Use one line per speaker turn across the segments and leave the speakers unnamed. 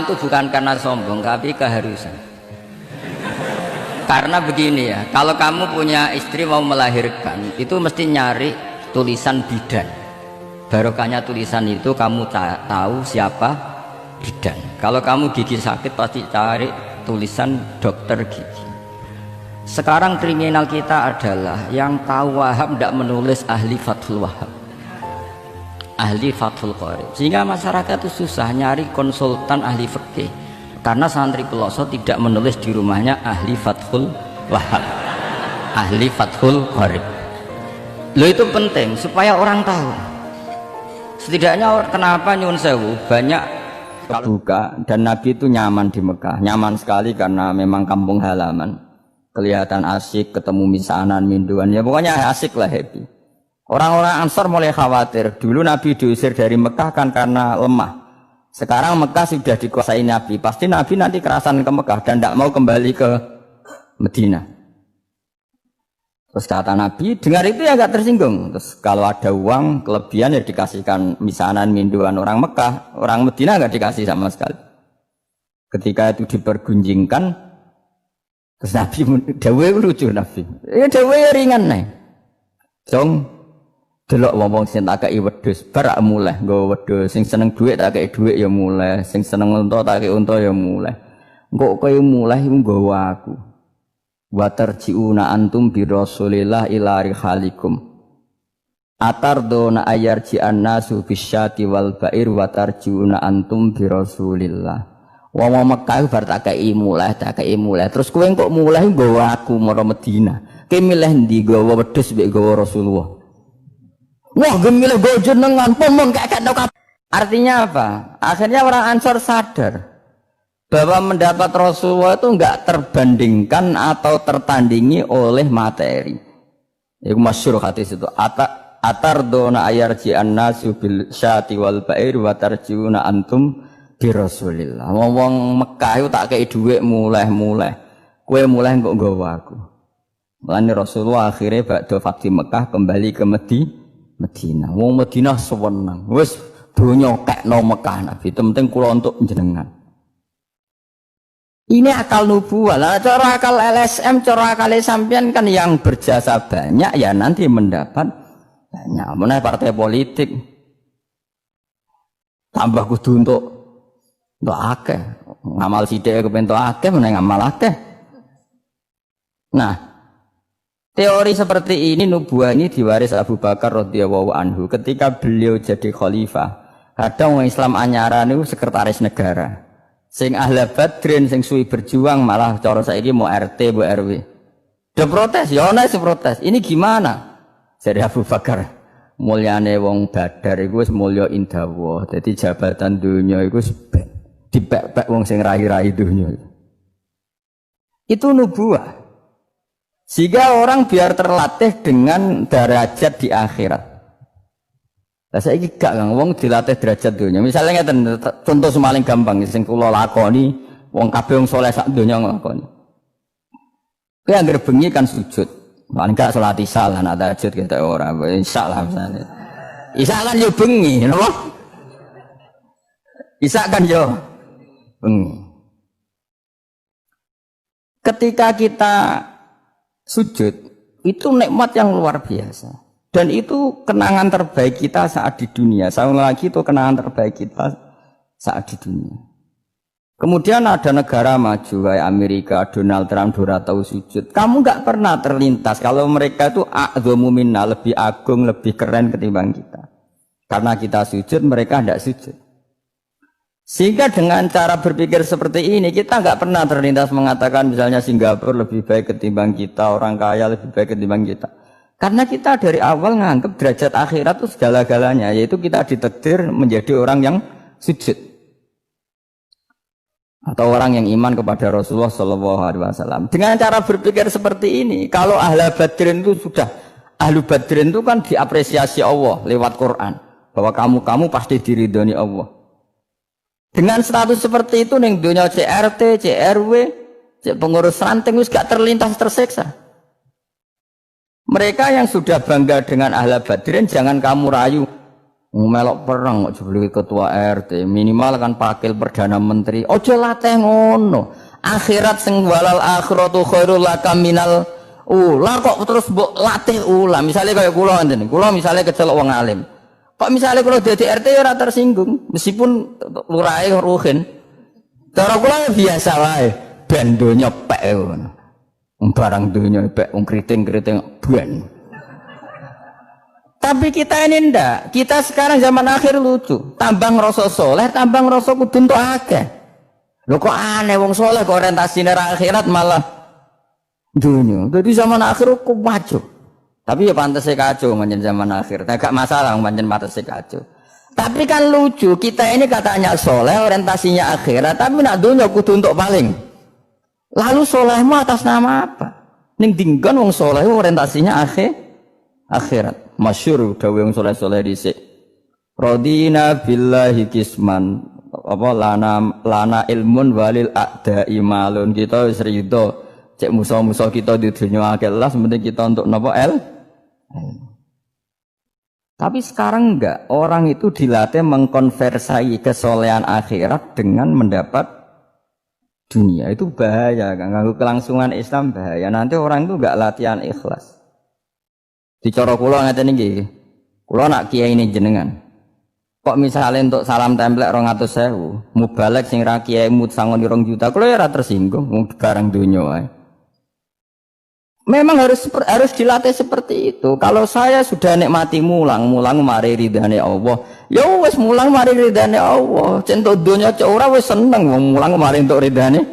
Islam itu bukan karena sombong, tapi keharusan. Karena begini ya, kalau kamu punya istri mau melahirkan, itu mesti nyari tulisan bidan. Barokahnya tulisan itu kamu tahu siapa bidan. Kalau kamu gigi sakit pasti cari tulisan dokter gigi. Sekarang kriminal kita adalah yang tahu Wahab tidak menulis ahli Fathul Wahab, ahli Fathul Qorib, sehingga masyarakat itu susah nyari konsultan ahli fikih karena santri Peloso tidak menulis di rumahnya ahli Fathul Wahab, ahli Fathul Qorib. Lo itu penting supaya orang tahu. Setidaknya kenapa nyun sewu banyak buka dan Nabi itu nyaman di Mekah, nyaman sekali karena memang kampung halaman. Kelihatan asik, ketemu misanan, minduan, ya pokoknya asik lah, happy. Orang-orang Ansor mulai khawatir. Dulu Nabi diusir dari Mekah kan karena lemah. Sekarang Mekah sudah dikuasai Nabi. Pasti Nabi nanti kerasan ke Mekah dan tidak mau kembali ke Medina. Terus kata Nabi, dengar itu ya agak tersinggung. Terus kalau ada uang kelebihan ya dikasihkan misanan, minduan orang Mekah. Orang Medina nggak dikasih sama sekali. Ketika itu dipergunjingkan, terus Nabi dawe lucu Nabi. Ya dawe ringan nih. Jong delok wong sing tak kei wedhus bar mulai nggo wedhus, sing seneng dhuwit tak kei dhuwit ya mulai, sing seneng unta tak kei unta ya mulai. Engko kowe mulai nggawa aku. Wa tarjiuna antum bi Rasulillah ila rihalikum. Atardona ayarji annasu bisyati wal ba'ir wa tarjiuna antum bi Rasulillah. Wong Mekah bar tak kei mulai, terus kowe kok mulai nggawa aku marang Madinah. Kowe milih ndi nggawa wedhus mek nggawa Rasulullah? Wah, gemilih nggawa jenengan pun kakek tok. Artinya apa? Akhirnya orang Ansor sadar bahwa mendapat Rasulullah itu enggak terbandingkan atau tertandingi oleh materi. Iku masyhur hadis itu. Atardona ayarji annasu bil syati wal ba'ir wa tarjiuna antum bi Rasulillah. Wong Mekah itu tak kei dhuwit mulai. Kowe mulai kok nggawa aku. Mulane Rasulullah akhirnya badhe Fathu Mekah kembali ke Medina. Wong Medina sewenang. Wis donya kekno Mekah Nabi. Penting kula untuk jenengan. Ini akal nubuwah. Lah cara akal LSM, cara akal sampean kan yang berjasa banyak ya nanti mendapat banyak. Meneh partai politik tambah kudu untuk akeh, ngamal sithik kepen entuk akeh meneh ngamal akeh. Nah, teori seperti ini nubuah ini diwaris Abu Bakar radhiyallahu anhu ketika beliau jadi khalifah. Kadang orang Islam anyaran itu sekretaris negara. Sing ahli badrin sing suwi berjuang malah cara saiki mau RT, mau RW. Dia protes, ya ana sing protes. Ini gimana? Jadi Abu Bakar, mulyane wong Badar iku wis mulya indawa. Dadi jabatan dunya iku dipek-pek wong sing rai-rai dunya. Itu nubuah. Sehingga orang biar terlatih dengan derajat di akhirat. Lah saiki gak Kang wong dilatih derajat dunya. Misalnya ngeten contoh semaling gampang sing kula lakoni, wong kabeh wong saleh sak donya nglakoni. Kowe anggere bengi kan sujud. Paling gak salat isya lah nek tahajud kita ora. Isya lah misalnya. Isya kan yo bengi, napa? Isya kan yo bengi. Ketika kita sujud itu nikmat yang luar biasa. Dan itu kenangan terbaik kita saat di dunia. Sekali lagi itu kenangan terbaik kita saat di dunia. Kemudian ada negara maju kayak Amerika, Donald Trump, Dora tahu sujud. Kamu nggak pernah terlintas kalau mereka itu a'dhamu minna, lebih agung, lebih keren ketimbang kita. Karena kita sujud, mereka tidak sujud. Sehingga dengan cara berpikir seperti ini, kita nggak pernah terlintas mengatakan misalnya Singapura lebih baik ketimbang kita, orang kaya lebih baik ketimbang kita. Karena kita dari awal menganggap derajat akhirat itu segala-galanya, yaitu kita ditakdir menjadi orang yang sujud atau orang yang iman kepada Rasulullah SAW. Dengan cara berpikir seperti ini, kalau ahlu badrin itu sudah, ahlu badrin itu kan diapresiasi Allah lewat Quran, bahwa kamu pasti diridhoni Allah. Dengan status seperti itu, ning dunia CRT, CRW, pengurus ranting wis gak terlintas tersiksa. Mereka yang sudah bangga dengan ahli badrin jangan kamu rayu. Melok perang kok jebule ketua RT, minimal kan pakil perdana menteri. Ojo latih ngono. Akhirat sing walal akhiratu khairul laka minal ula kok terus mbok latih ula. Misale kaya kula ngene. Kula misale kecelok wong alim. Kok misale kula dadi RT ora tersinggung meskipun lurahe ruhin. Cara kula biasa wae. Ben donya pek ngono. Barang donya pek wong kriting-kriting ben. Tapi kita ini ndak. Kita sekarang zaman akhir lucu. Tambang rasa soleh, tambang rasa kudu entuk akeh. Lho kok aneh wong soleh kok orientasine ra akhirat malah dunia. Jadi zaman akhir kok maju. Tapi ya pantese kacau manjen zaman akhir. Gak masalah manjen pantese kacau. Tapi kan lucu, kita ini katanya soleh, orientasinya akhirat, tapi nak dunia kudu entuk paling. Lalu solehmu atas nama apa? Ning dinggon wong soleh orientasinya akhirat. Masyhur dawuh wong saleh-saleh dhisik. Radina billahi kisman apa lana ilmun walil a'da'i malun. Kita wis rido cek musuh-musuh kita di dunia akeh las penting kita untuk napa Tapi sekarang enggak, orang itu dilatih mengkonversai kesolehan akhirat dengan mendapat dunia. Itu bahaya kan, ganggu kelangsungan Islam bahaya. Nanti orang itu enggak latihan ikhlas. Di cara kula ngeten iki. Kula nak kiai ini jenengan. Kok misalnya untuk salam templek 200.000, mubalek sing ra kiai mut sangon 2 juta, kula ya ora tersinggung wong barang donya wae. Memang harus dilatih seperti itu. Kalau saya sudah nikmati mulang mari ridane Allah. Ya wis mulang mari ridane Allah. Centuk donya cek ora wis seneng wong mulang mari entuk ridane.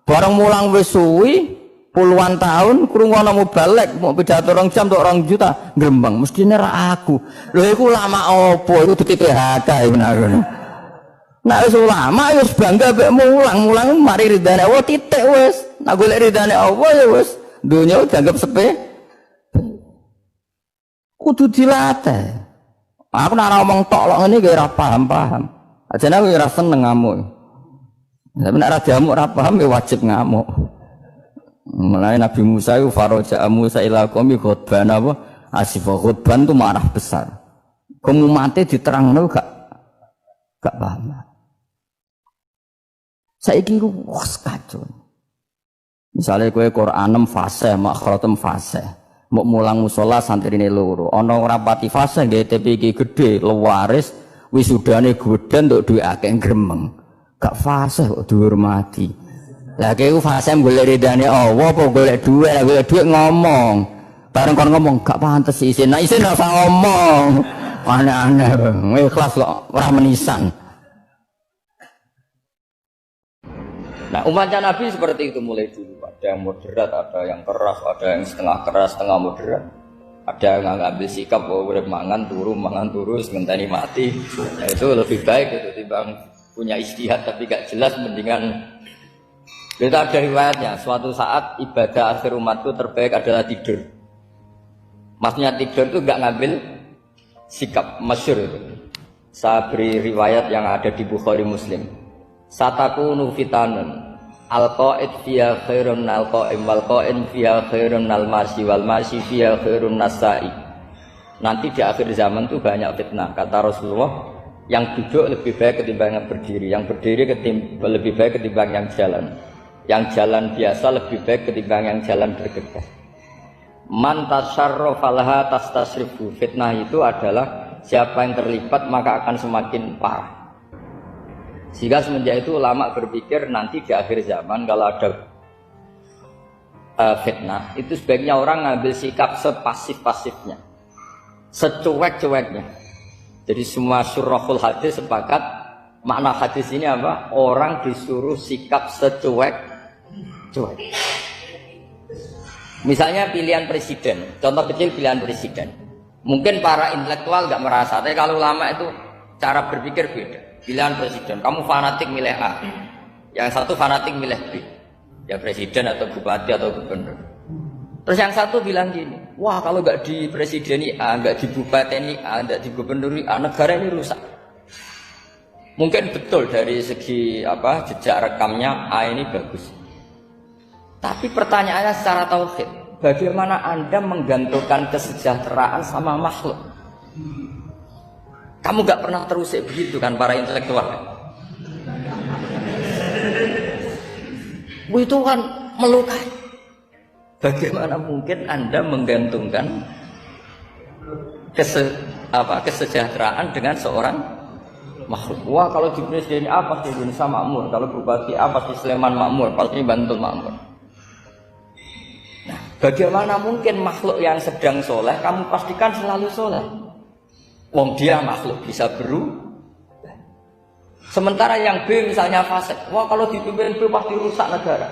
Bareng mulang wis suwi puluhan tahun krungono mubalek mau pidato 2 jam untuk 2 juta grembang mestine ra aku. Lho iku lama apa iku duti PHK bener. Nek wis ulama wis bangga mek mulang mari ridane Allah titik wis. Nek golek ridane Allah ya wis dunya dianggap sepe. Kudu dilatih. Aku nek ngomong tok lok ngene ora paham. Ajane aku ora seneng ngamuk. Tapi nek ora diamuk ora paham ya wajib ngamuk. Mulai Nabi Musa itu faraja Musa ila qaumi khutban apa asifah khutban itu marah besar. Kamu mati diterangno gak paham. Saiki ku wis kacau. Misalnya kowe Qur'anem fase, makhratem fase. Mbok mulang musala santrine loro. Ana ora pati fase nggih TP iki gedhe, lewaris, wisudane godhen untuk duwe akeh gremeng. Gak fase kok dihormati. Lah kowe fase golek ridane Allah apa golek dhuwit ngomong. Bareng kon ngomong gak pantes isin. Nah isin ora usah ngomong. Aneh-aneh. Ikhlas kok ora menisan. Nah, umatnya Nabi seperti itu mulai dulu. Ada yang moderat, ada yang keras, ada yang setengah keras, setengah moderat. Ada yang ngambil sikap bahwa udah mangan turu, ngenteni mati. Nah, itu lebih baik itu timbang punya ijtihad tapi gak jelas mendingan. Kita ada riwayatnya, suatu saat ibadah akhir umatku terbaik adalah tidur. Maksudnya tidur itu enggak ngambil sikap, masyhur itu. Saya beri riwayat yang ada di Bukhari Muslim. Satakunu fitanun al-qa'id fiya khairun al-qa'im wal-qa'in fiya khairun al-marsi wal-marsi fiya khairun nasai. Nanti di akhir zaman itu banyak fitnah, kata Rasulullah. Yang duduk lebih baik ketimbang yang berdiri, yang berdiri lebih baik ketimbang yang jalan. Yang jalan biasa lebih baik ketimbang yang jalan bergegas. Man tasyarrafa laha tastasrifu. Fitnah itu adalah siapa yang terlibat maka akan semakin parah. Sehingga semenjak itu ulama berpikir nanti di akhir zaman kalau ada fitnah itu sebaiknya orang ngambil sikap sepasif-pasifnya, secuek-cueknya. Jadi semua syurahul hadis sepakat makna hadis ini apa? Orang disuruh sikap secuek. Misalnya pilihan presiden, contoh kecil pilihan presiden. Mungkin para intelektual nggak merasa, tapi kalau ulama itu cara berpikir beda. Pilihan presiden, kamu fanatik milih A, yang satu fanatik milih B, ya presiden atau bupati atau gubernur. Terus yang satu bilang gini, wah kalau nggak di presiden A, nggak di bupati A, nggak di gubernur A, negara ini rusak. Mungkin betul dari segi jejak rekamnya A ini bagus. Tapi pertanyaannya secara tauhid, bagaimana Anda menggantungkan kesejahteraan sama makhluk? Kamu nggak pernah terusik begitu kan para intelektual? Itu kan melukai. Bagaimana mungkin Anda menggantungkan kesejahteraan dengan seorang makhluk? Wah, kalau di presiden A pasti Indonesia makmur, kalau bupati A pasti Sleman makmur, pasti Bantul makmur. Nah, bagaimana mungkin makhluk yang sedang soleh kamu pastikan selalu soleh? Wong dia makhluk bisa berubah. Sementara yang B misalnya fasik, wah kalau dipimpin B pasti rusak negara.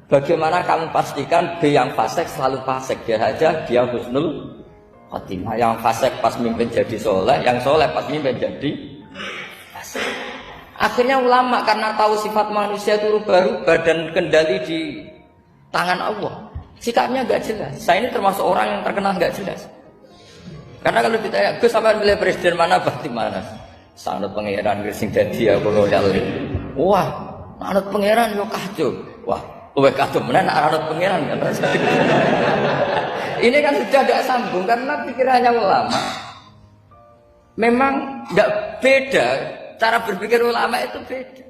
Bagaimana kamu pastikan B yang fasik selalu fasik? Dia saja dia husnul khotimah. Yang fasik pas mimpin jadi soleh, yang soleh pas mimpin jadi fasik. Akhirnya ulama karena tahu sifat manusia itu rubah-rubah dan kendali di tangan Allah, sikapnya nggak jelas. Saya ini termasuk orang yang terkenal nggak jelas. Karena kalau ditanya, Gus sampai milih presiden mana, berarti mana? Sanut pangeran sing dadi aku loyal. Wah, anut pangeran yo kacau. Wah, luwih kacau menan anut pangeran kan. Ini kan sudah tidak sambung karena pikirannya ulama. Memang tidak beda, cara berpikir ulama itu beda.